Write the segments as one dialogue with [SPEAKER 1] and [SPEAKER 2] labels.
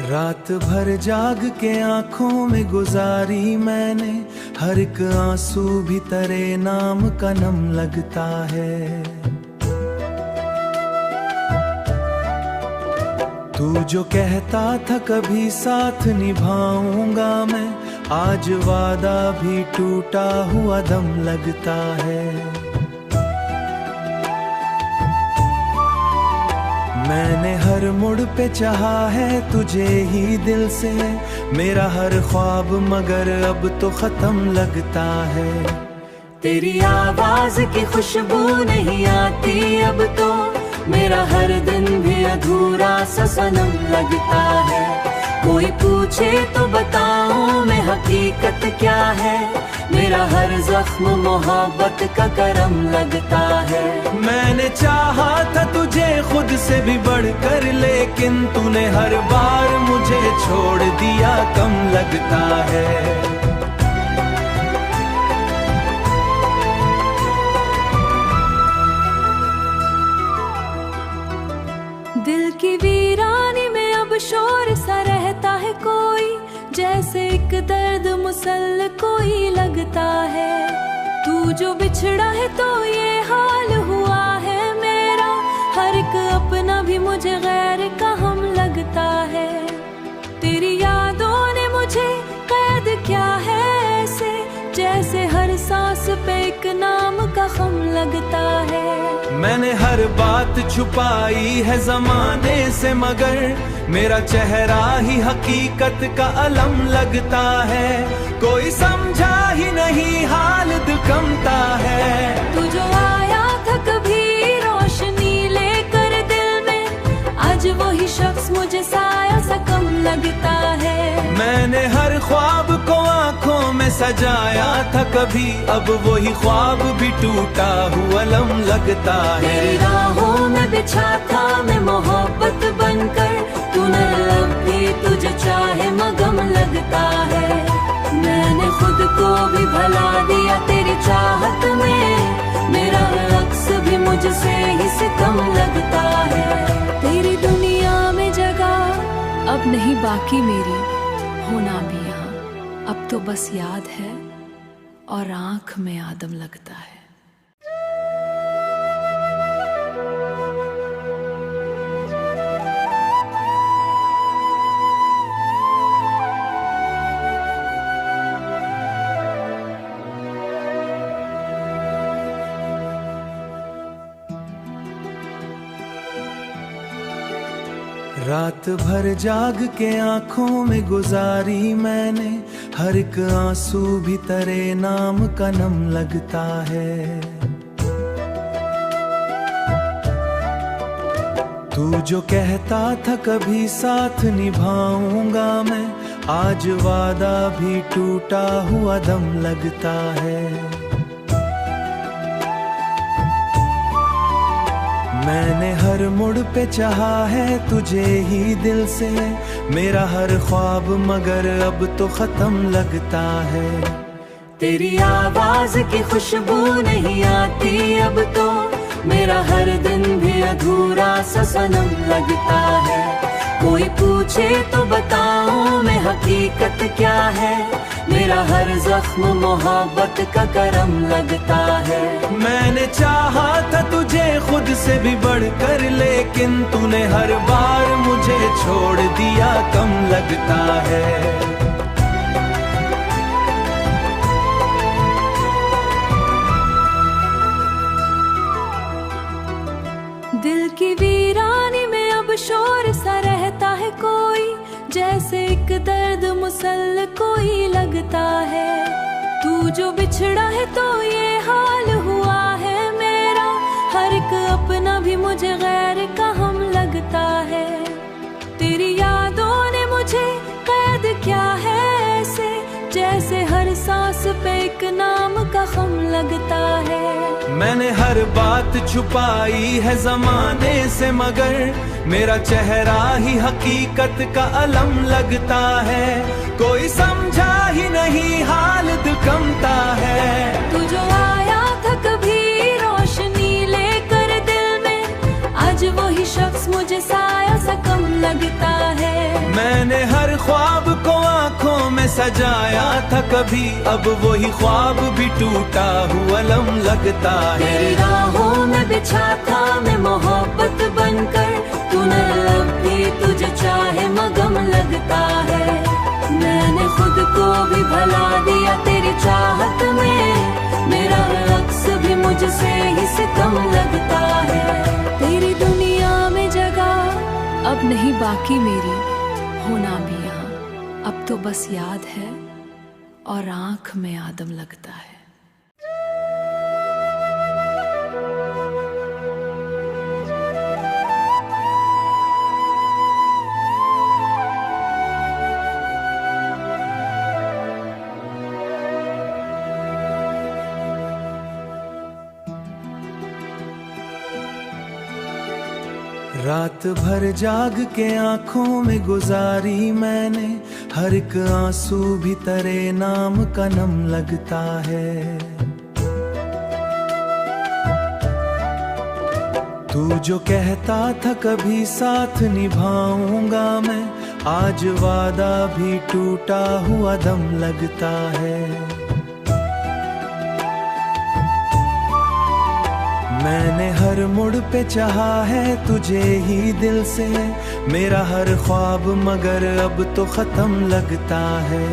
[SPEAKER 1] रात भर जाग के आंखों में गुजारी मैंने, हर एक आंसू भी तेरे नाम का नम लगता है। तू जो कहता था कभी साथ निभाऊंगा मैं, आज वादा भी टूटा हुआ दम लगता है। मैंने हर मुड़ पे चाहा है तुझे ही दिल से, मेरा हर ख्वाब मगर अब तो खत्म लगता है।
[SPEAKER 2] तेरी आवाज की खुशबू नहीं आती अब तो, मेरा हर दिन भी अधूरा सा सनम लगता है। कोई पूछे तो बताऊं मैं हकीकत क्या है, मेरा हर जख्म मोहब्बत का करम लगता है।
[SPEAKER 1] मैंने चाहा था तुझे खुद से भी बढ़कर, लेकिन तूने हर बार मुझे छोड़ दिया कम लगता है।
[SPEAKER 2] दिल की वीरानी में अब शोर सा रहता है कोई, जैसे एक दर्द मुसल्ल कोई लगता है। तू जो बिछड़ा है तो ये हाल हुआ है मेरा, हर एक अपना भी मुझे गैर का हम लगता है। तेरी यादों ने मुझे कैद किया है ऐसे, जैसे हर सांस पे एक नाम का खम लगता है।
[SPEAKER 1] मैंने हर बात छुपाई है जमाने से, मगर मेरा चेहरा ही हकीकत का अलम लगता है। कोई समझा ही नहीं हाल दुखमता है।
[SPEAKER 2] तू जो आया था कभी रोशनी लेकर दिल में, आज वही शख्स मुझे साया सा कम लगता है।
[SPEAKER 1] मैंने हर ख्वाब को आंखों में सजाया था कभी, अब वही ख्वाब भी टूटा हुआ लम लगता है।
[SPEAKER 2] तेरी राहों में बिछा था मैं मोहब्बत बनकर, तूने अब भी तुझे चाहे मगम लगता है। मैंने खुद को भी भला दिया तेरी चाहत में, मेरा अक्स भी मुझसे ही सितम लगता है। तेरी दुनिया में जगह अब नहीं बाकी मेरी, होना भी यहाँ अब तो बस याद है और आँख में आदम लगता है।
[SPEAKER 1] रात भर जाग के आंखों में गुजारी मैंने, हर एक आंसू भी तेरे नाम का नम लगता है। तू जो कहता था कभी साथ निभाऊंगा मैं, आज वादा भी टूटा हुआ दम लगता है। मैंने हर मुड़ पे चाहा है तुझे ही दिल से, मेरा हर ख्वाब मगर अब तो खत्म लगता है।
[SPEAKER 2] तेरी आवाज की खुशबू नहीं आती अब तो, मेरा हर दिन भी अधूरा सा सनम लगता है। कोई पूछे तो बताऊं मैं हकीकत क्या है, मेरा हर जख्म मोहब्बत का करम लगता है।
[SPEAKER 1] मैंने चाहा था तुझे खुद से भी बढ़कर, लेकिन तूने हर बार मुझे छोड़ दिया कम लगता है।
[SPEAKER 2] दिल की वीरानी में अब शोर सा रहता है कोई, जैसे एक दर्द मुसल्ल कोई लगता है। तू जो बिछड़ा है तो ये हाल हुआ है मेरा, हर एक अपना भी मुझे गैर का हम लगता है। तेरी यादों ने मुझे कैद किया है ऐसे, जैसे हर सांस पे एक नाम का खम लगता है।
[SPEAKER 1] मैंने हर बात छुपाई है जमाने से, मगर मेरा चेहरा ही हकीकत का अलम लगता है। कोई समझा ही नहीं हाल दुखमता है।
[SPEAKER 2] तू जो आया था कभी रोशनी लेकर दिल में, आज वही शख्स मुझे साया सा कम लगता है।
[SPEAKER 1] मैंने ख्वाब को आंखों में सजाया था कभी, अब वही ख्वाब भी टूटा हुआ लम लगता है।
[SPEAKER 2] तेरी राहों में बिछा था मैं मोहब्बत बनकर, तूने अब भी तुझे चाहे मगम लगता है। मैंने खुद को भी भला दिया तेरी चाहत में, मेरा अक्स भी मुझसे ही सितम लगता है। तेरी दुनिया में जगह अब नहीं बाकी मेरी, होना भी यहाँ अब तो बस याद है और आंख में आदम लगता है।
[SPEAKER 1] रात भर जाग के आंखों में गुजारी मैंने, हर एक आंसू भी तेरे नाम का नम लगता है। तू जो कहता था कभी साथ निभाऊंगा मैं, आज वादा भी टूटा हुआ दम लगता है। मैंने हर मुड़ पे चाहा है तुझे ही दिल से, मेरा हर ख्वाब मगर अब तो खत्म लगता है।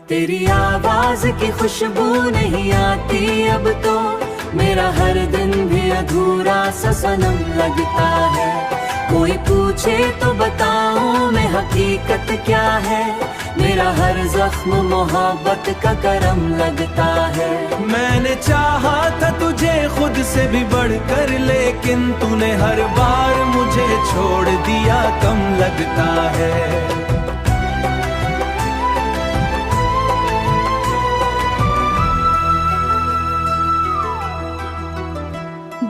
[SPEAKER 2] तेरी आवाज की खुशबू नहीं आती अब तो, मेरा हर दिन भी अधूरा सा सनम लगता है। कोई पूछे तो बताऊं मैं हकीकत क्या है, मेरा हर जख्म मोहब्बत का करम लगता है।
[SPEAKER 1] मैंने चाहा था तुझे खुद से भी बढ़कर, लेकिन तूने हर बार मुझे छोड़ दिया कम लगता है।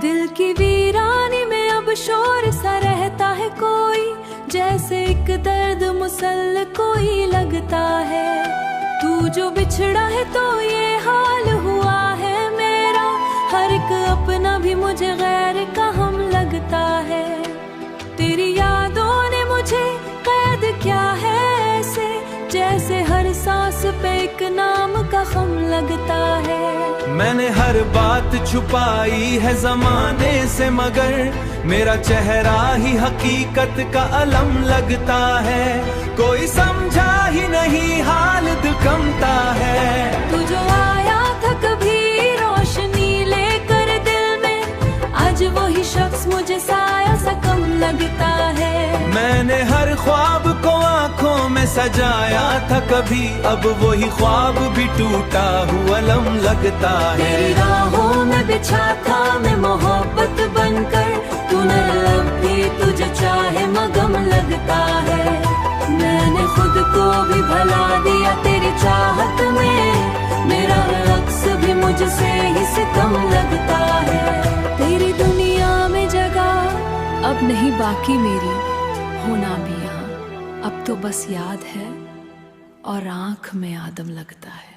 [SPEAKER 2] दिल की वीरानी में अब शोर सा रहता है कोई, जैसे एक दर्द मुसल कोई लगता है। तू जो बिछड़ा है तो ये हाल हुआ है मेरा, हर एक अपना भी मुझे गैर का हम लगता है। तेरी यादों ने मुझे कैद किया है ऐसे, जैसे हर सांस पे एक नाम का खम लगता है।
[SPEAKER 1] मैंने हर बात छुपाई है जमाने से, मगर मेरा चेहरा ही हकीकत का अलम लगता है। कोई समझा ही नहीं हाल दिल कंपता है।
[SPEAKER 2] तू जो आया था कभी रोशनी लेकर दिल में, आज वही शख्स मुझे साया सा कम लगता है।
[SPEAKER 1] मैंने हर ख्वाब को आंखों में सजाया था कभी, अब वही ख्वाब भी टूटा हुआ लम लगता है।
[SPEAKER 2] तेरी राहों में बिछा था मैं मोहब्बत बनकर, तूने अब भी तुझे चाहे मगम लगता है। मैंने खुद को भी भला दिया तेरी चाहत में, मेरा अक्स भी मुझसे ही सितम लगता है। तेरी दुनिया में जगह अब नहीं बाकी मेरी, होना भी यहाँ अब तो बस याद है और आंख में आदम लगता है।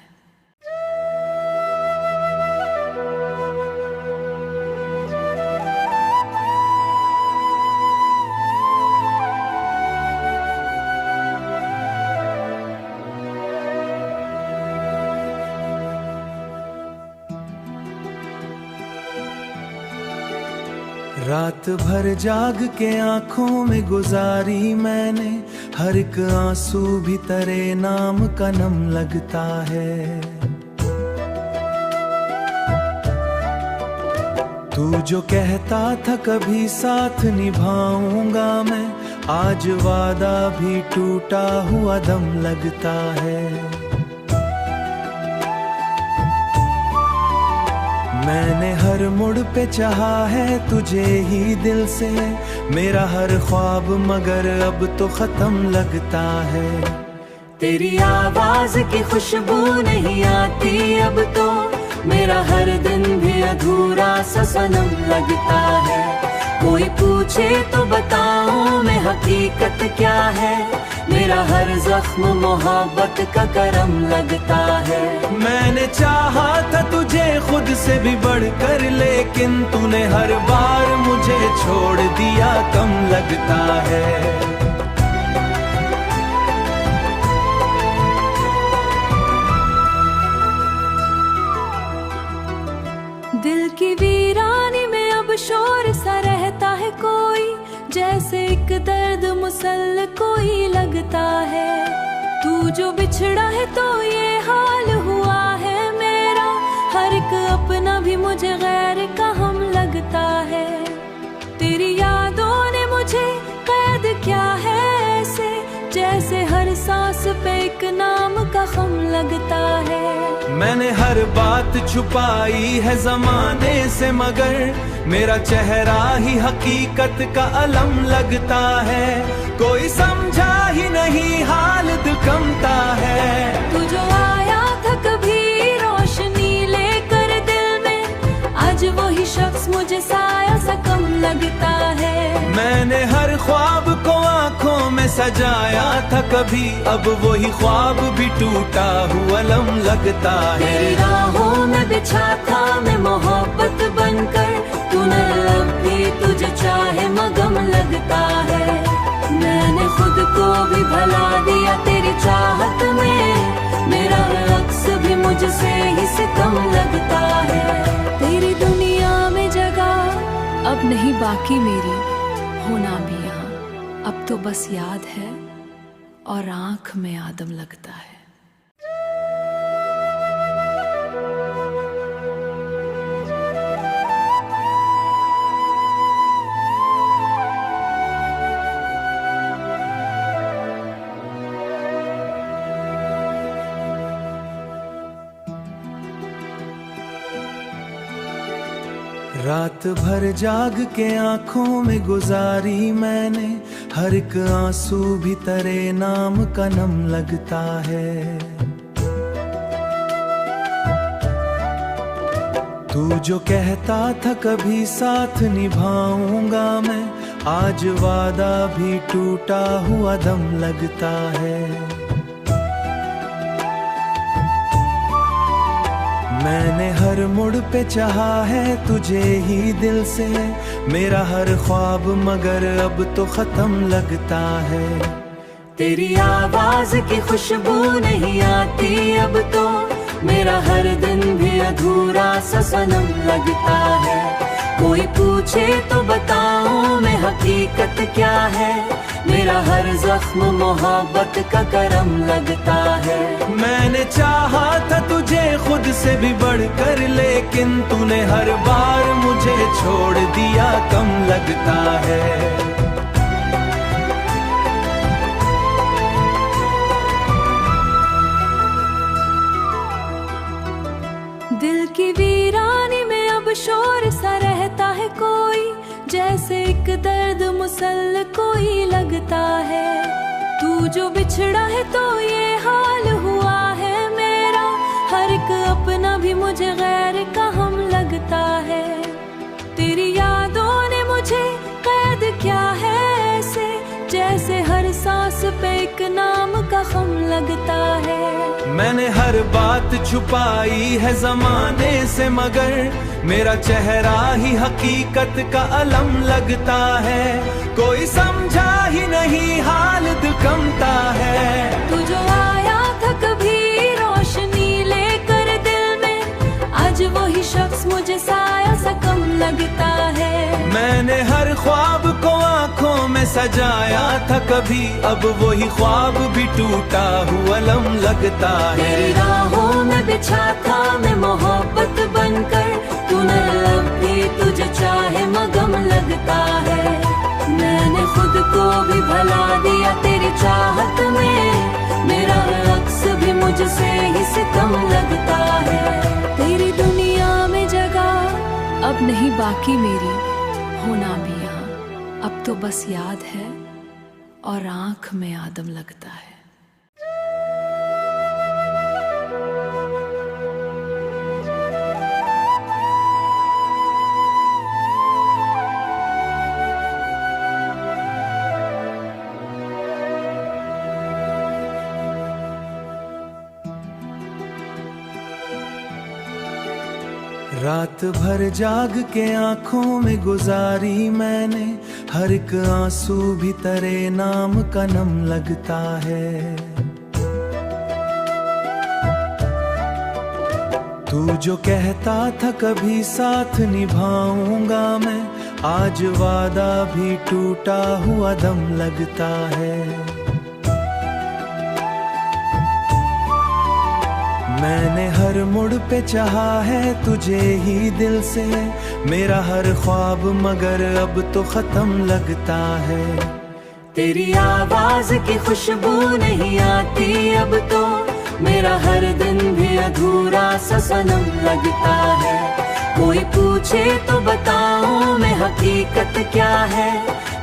[SPEAKER 1] रात भर जाग के आंखों में गुजारी मैंने, हर एक आंसू भी तेरे नाम का नम लगता है। तू जो कहता था कभी साथ निभाऊंगा मैं, आज वादा भी टूटा हुआ दम लगता है। मैंने हर मुड़ पे चाहा है तुझे ही दिल से, मेरा हर ख्वाब मगर अब तो खत्म लगता है।
[SPEAKER 2] तेरी आवाज की खुशबू नहीं आती अब तो, मेरा हर दिन भी अधूरा सा सनम लगता है। कोई पूछे तो बताऊं मैं हकीकत क्या है, मेरा हर जख्म मोहब्बत का करम लगता है।
[SPEAKER 1] मैंने चाहा था तुझे खुद से भी बढ़कर, लेकिन तूने हर बार मुझे छोड़ दिया कम लगता है।
[SPEAKER 2] जैसे एक दर्द मुसल कोई लगता है। तू जो बिछड़ा है तो ये हाल हुआ है मेरा, हर एक अपना भी मुझे गैर का हम लगता है। तेरी यादों ने मुझे कैद क्या है ऐसे, जैसे हर सांस पे एक नाम का खम लगता है।
[SPEAKER 1] मैंने हर बात छुपाई है जमाने से, मगर मेरा चेहरा ही हकीकत का अलम लगता है। कोई समझा ही नहीं हाल दिल कंपता है।
[SPEAKER 2] तू जो आया था कभी रोशनी लेकर दिल में, आज वही शख्स मुझे साया सा कम लगता है।
[SPEAKER 1] मैंने हर ख्वाब को आंखों में सजाया था कभी, अब वही ख्वाब भी टूटा हुआ लम लगता है।
[SPEAKER 2] तेरी राहों में बिछा था मैं मोहब्बत बनकर, तूने अब भी तुझे चाहे मगम लगता है। मैंने खुद को भी भला दिया तेरी चाहत में, मेरा अक्स भी मुझसे ही सितम लगता है। तेरी दुनिया में जगह अब नहीं बाकी मेरी, होना भी यहाँ अब तो बस याद है और आंख में आदम लगता है।
[SPEAKER 1] रात भर जाग के आंखों में गुजारी मैंने, हर एक आंसू भी तेरे नाम का नम लगता है। तू जो कहता था कभी साथ निभाऊंगा मैं, आज वादा भी टूटा हुआ दम लगता है। मैंने हर मुड़ पे चाहा है तुझे ही दिल से, मेरा हर ख्वाब मगर अब तो खत्म लगता है।
[SPEAKER 2] तेरी आवाज की खुशबू नहीं आती अब तो, मेरा हर दिन भी अधूरा सा सनम लगता है। कोई पूछे तो बताऊं मैं हकीकत क्या है, मेरा हर जख्म मोहब्बत का करम लगता है।
[SPEAKER 1] मैंने चाहा था तुझे खुद से भी बढ़कर, लेकिन तूने हर बार मुझे छोड़ दिया कम लगता है।
[SPEAKER 2] दिल की वीरानी में अब शोर सा रहता है कोई, जैसे एक दर्द मुसल कोई लगता है। तू जो बिछड़ा है तो ये हाल हुआ है मेरा, हर एक अपना भी मुझे गैर का हम लगता है। तेरी यादों ने मुझे कैद क्या है ऐसे, जैसे हर सांस पे एक नाम का खम लगता है।
[SPEAKER 1] मैंने हर बात छुपाई है जमाने से, मगर मेरा चेहरा ही हकीकत का अलम लगता है। कोई समझा ही नहीं हाल दिल कंपता है।
[SPEAKER 2] तू जो आया था कभी रोशनी लेकर दिल में, आज वही शख्स मुझे साया सा कम लगता है।
[SPEAKER 1] मैंने हर ख्वाब को आंखों में सजाया था कभी, अब वही ख्वाब भी टूटा हुआ लम लगता है।
[SPEAKER 2] तेरी राहों में बिछा था मैं मोहब्बत बनकर, तूने अब भी तुझे चाहे मगम लगता है। मैंने खुद को भी भला दिया तेरी चाहत में, मेरा अक्स भी मुझसे ही सितम लगता है। तेरी दुनिया में जगह अब नहीं बाकी मेरी, होना भी यहाँ अब तो बस याद है और आंख में आदम लगता है।
[SPEAKER 1] रात भर जाग के आंखों में गुजारी मैंने, हर एक आंसू भी तेरे नाम का नम लगता है। तू जो कहता था कभी साथ निभाऊंगा मैं, आज वादा भी टूटा हुआ दम लगता है। मैंने हर मोड़ पे चाहा है तुझे ही दिल से, मेरा हर ख्वाब मगर अब तो खत्म लगता है।
[SPEAKER 2] तेरी आवाज की खुशबू नहीं आती अब तो, मेरा हर दिन भी अधूरा सा सनम लगता है। कोई पूछे तो बताऊं मैं हकीकत क्या है,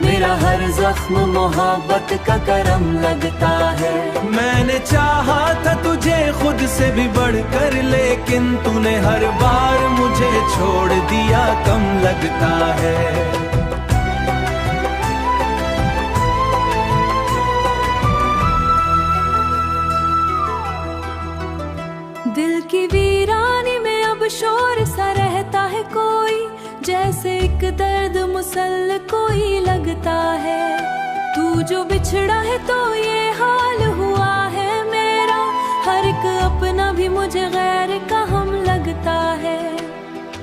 [SPEAKER 2] मेरा हर जख्म मोहब्बत का करम लगता है।
[SPEAKER 1] मैंने चाहा था तुझे खुद से भी बढ़कर, लेकिन तूने हर बार मुझे छोड़ दिया कम लगता है।
[SPEAKER 2] दिल की वीरानी में अब शोर सा रहता है कोई, जैसे एक दर्द मुसल कोई लगता है। तू जो बिछड़ा है तो ये हाल हुआ है मेरा, हर एक अपना भी मुझे गैर का हम लगता है।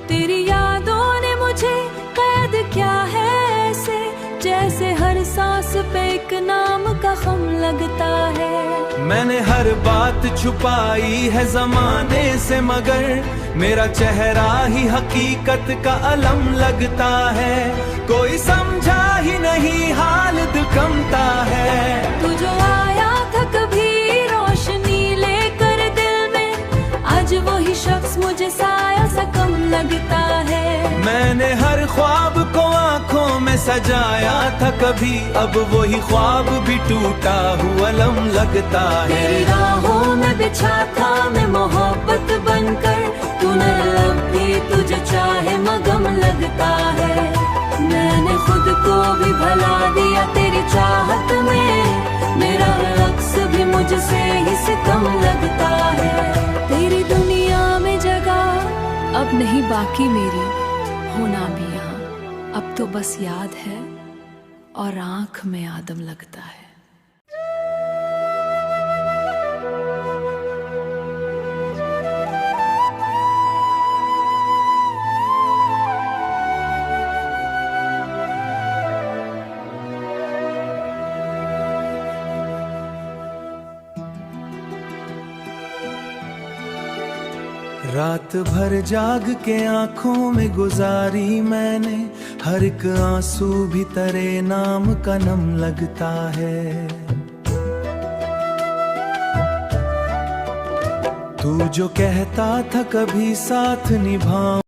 [SPEAKER 2] तेरी यादों ने मुझे कैद क्या है ऐसे, जैसे हर सांस पे एक नाम का खम लगता है।
[SPEAKER 1] मैंने हर बात छुपाई है जमाने से, मगर मेरा चेहरा ही हकीकत का अलम लगता है। कोई समझा ही नहीं हाल दिल कंपता है।
[SPEAKER 2] तू जो आया था कभी रोशनी लेकर दिल में, आज वही शख्स मुझे साया सा कम लगता है।
[SPEAKER 1] मैंने हर ख्वाब को आंखों में सजाया था कभी, अब वही ख्वाब भी टूटा हुआ लम लगता है।
[SPEAKER 2] तेरी राहों में बिछा था मैं मोहब्बत बनकर, तूने लब भी तुझे चाहे मगम लगता है। मैंने खुद को भी भला दिया तेरी चाहत में, मेरा अक्स भी मुझसे ही सितम लगता है। तेरी दुनिया में जगह अब नहीं बाकी मेरी, होना भी यहाँ अब तो बस याद है और आंख में आदम लगता है।
[SPEAKER 1] रात भर जाग के आंखों में गुजारी मैंने, हर एक आंसू भी तेरे नाम का नम लगता है। तू जो कहता था कभी साथ निभाऊं,